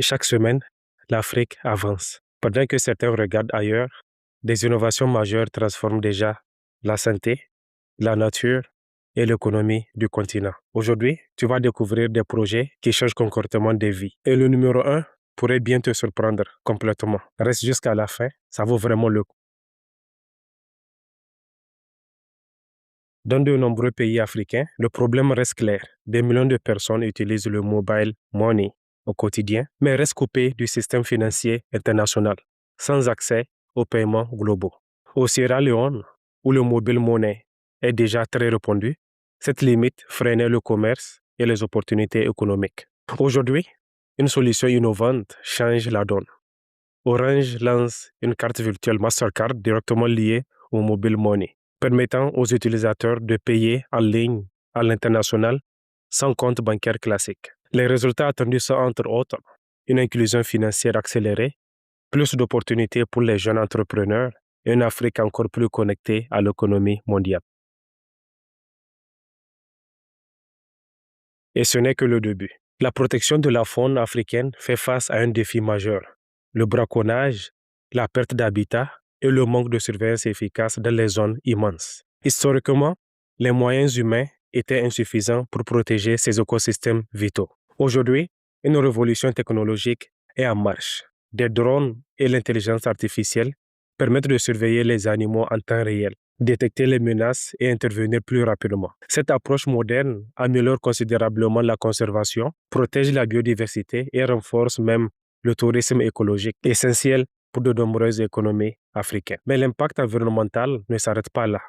Chaque semaine, l'Afrique avance. Pendant que certains regardent ailleurs, des innovations majeures transforment déjà la santé, la nature et l'économie du continent. Aujourd'hui, tu vas découvrir des projets qui changent concrètement des vies. Et le numéro 1 pourrait bien te surprendre complètement. Reste jusqu'à la fin, ça vaut vraiment le coup. Dans de nombreux pays africains, le problème reste clair. Des millions de personnes utilisent le mobile money au quotidien, mais restent coupées du système financier international, sans accès aux paiements globaux. Au Sierra Leone, où le mobile money est déjà très répandu, cette limite freinait le commerce et les opportunités économiques. Aujourd'hui, une solution innovante change la donne. Orange lance une carte virtuelle Mastercard directement liée au mobile money, permettant aux utilisateurs de payer en ligne à l'international sans compte bancaire classique. Les résultats attendus sont entre autres une inclusion financière accélérée, plus d'opportunités pour les jeunes entrepreneurs et une Afrique encore plus connectée à l'économie mondiale. Et ce n'est que le début. La protection de la faune africaine fait face à un défi majeur: le braconnage, la perte d'habitat et le manque de surveillance efficace dans les zones immenses. Historiquement, les moyens humains étaient insuffisants pour protéger ces écosystèmes vitaux. Aujourd'hui, une révolution technologique est en marche. Des drones et l'intelligence artificielle permettent de surveiller les animaux en temps réel, détecter les menaces et intervenir plus rapidement. Cette approche moderne améliore considérablement la conservation, protège la biodiversité et renforce même le tourisme écologique, essentiel pour de nombreuses économies africaines. Mais l'impact environnemental ne s'arrête pas là.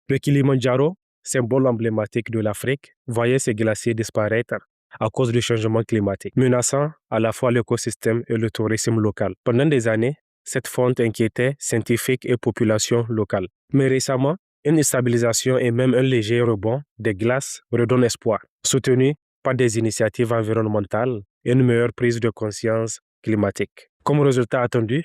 Le Kilimandjaro, symbole emblématique de l'Afrique, voyait ses glaciers disparaître à cause du changement climatique, menaçant à la fois l'écosystème et le tourisme local. Pendant des années, cette fonte inquiétait scientifiques et populations locales. Mais récemment, une stabilisation et même un léger rebond des glaces redonnent espoir, soutenu par des initiatives environnementales et une meilleure prise de conscience climatique. Comme résultat attendu,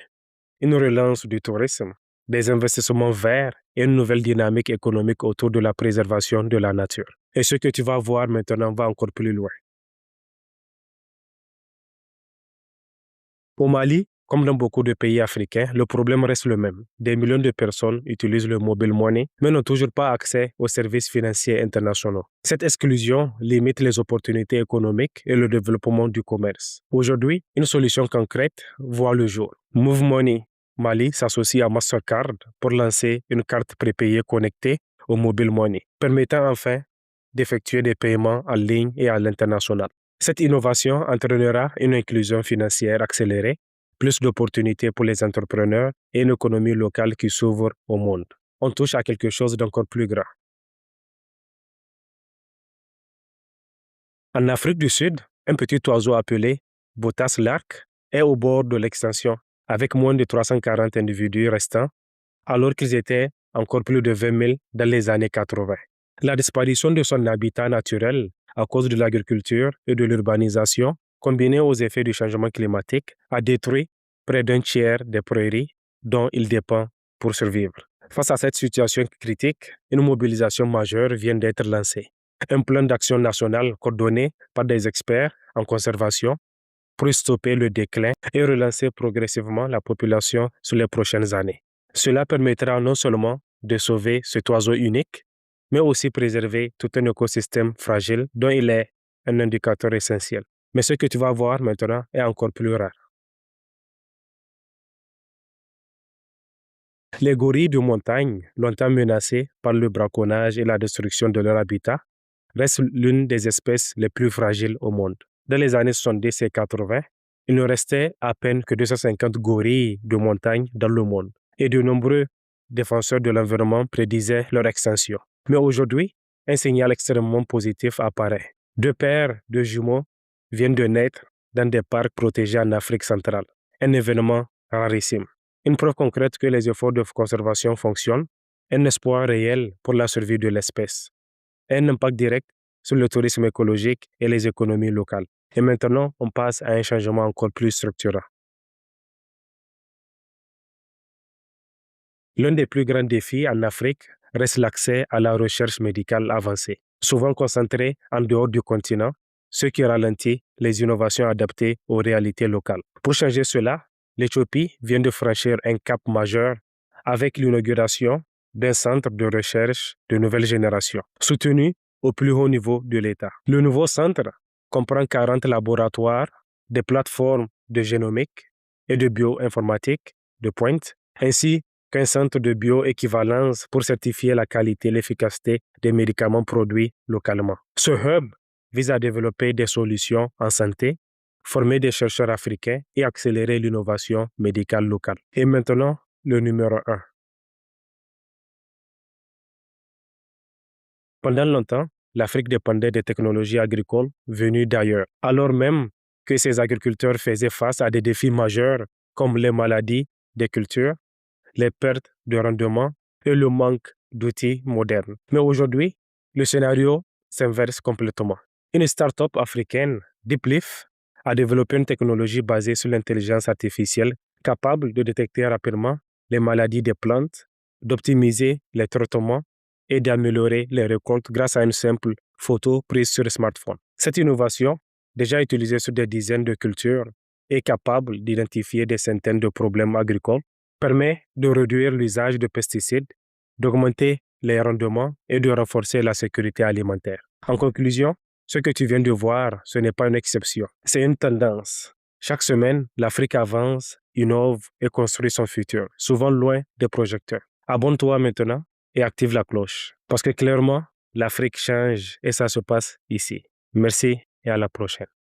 une relance du tourisme, des investissements verts et une nouvelle dynamique économique autour de la préservation de la nature. Et ce que tu vas voir maintenant va encore plus loin. Au Mali, comme dans beaucoup de pays africains, le problème reste le même. Des millions de personnes utilisent le mobile money, mais n'ont toujours pas accès aux services financiers internationaux. Cette exclusion limite les opportunités économiques et le développement du commerce. Aujourd'hui, une solution concrète voit le jour. Move Money Mali s'associe à Mastercard pour lancer une carte prépayée connectée au mobile money, permettant enfin d'effectuer des paiements en ligne et à l'international. Cette innovation entraînera une inclusion financière accélérée, plus d'opportunités pour les entrepreneurs et une économie locale qui s'ouvre au monde. On touche à quelque chose d'encore plus grand. En Afrique du Sud, un petit oiseau appelé Botas lark est au bord de l'extinction, avec moins de 340 individus restants, alors qu'ils étaient encore plus de 20 000 dans les années 80. La disparition de son habitat naturel à cause de l'agriculture et de l'urbanisation, combinée aux effets du changement climatique, a détruit près d'un tiers des prairies dont il dépend pour survivre. Face à cette situation critique, une mobilisation majeure vient d'être lancée. Un plan d'action national coordonné par des experts en conservation pour stopper le déclin et relancer progressivement la population sur les prochaines années. Cela permettra non seulement de sauver cet oiseau unique, mais aussi préserver tout un écosystème fragile dont il est un indicateur essentiel. Mais ce que tu vas voir maintenant est encore plus rare. Les gorilles de montagne, longtemps menacés par le braconnage et la destruction de leur habitat, restent l'une des espèces les plus fragiles au monde. Dans les années 70 et 80, il ne restait à peine que 250 gorilles de montagne dans le monde, et de nombreux défenseurs de l'environnement prédisaient leur extinction. Mais aujourd'hui, un signal extrêmement positif apparaît. 2 paires de jumeaux viennent de naître dans des parcs protégés en Afrique centrale, un événement rarissime. Une preuve concrète que les efforts de conservation fonctionnent, un espoir réel pour la survie de l'espèce, un impact direct sur le tourisme écologique et les économies locales. Et maintenant, on passe à un changement encore plus structurant. L'un des plus grands défis en Afrique reste l'accès à la recherche médicale avancée. souvent concentrés en dehors du continent, ce qui ralentit les innovations adaptées aux réalités locales. Pour changer cela, l'Éthiopie vient de franchir un cap majeur avec l'inauguration d'un centre de recherche de nouvelle génération, soutenu au plus haut niveau de l'État. Le nouveau centre comprend 40 laboratoires, des plateformes de génomique et de bioinformatique de pointe, ainsi qu'un centre de bioéquivalence pour certifier la qualité et l'efficacité des médicaments produits localement. Ce hub vise à développer des solutions en santé, former des chercheurs africains et accélérer l'innovation médicale locale. Et maintenant, le numéro 1. Pendant longtemps, l'Afrique dépendait des technologies agricoles venues d'ailleurs, alors même que ses agriculteurs faisaient face à des défis majeurs comme les maladies des cultures, les pertes de rendement et le manque d'outils modernes. Mais aujourd'hui, le scénario s'inverse complètement. Une start-up africaine, DeepLeaf, a développé une technologie basée sur l'intelligence artificielle capable de détecter rapidement les maladies des plantes, d'optimiser les traitements et d'améliorer les récoltes grâce à une simple photo prise sur le smartphone. Cette innovation, déjà utilisée sur des dizaines de cultures, est capable d'identifier des centaines de problèmes agricoles, permet de réduire l'usage de pesticides, d'augmenter les rendements et de renforcer la sécurité alimentaire. En conclusion, ce que tu viens de voir, ce n'est pas une exception, c'est une tendance. Chaque semaine, l'Afrique avance, innove et construit son futur, souvent loin des projecteurs. Abonne-toi maintenant et active la cloche, parce que clairement, l'Afrique change et ça se passe ici. Merci et à la prochaine.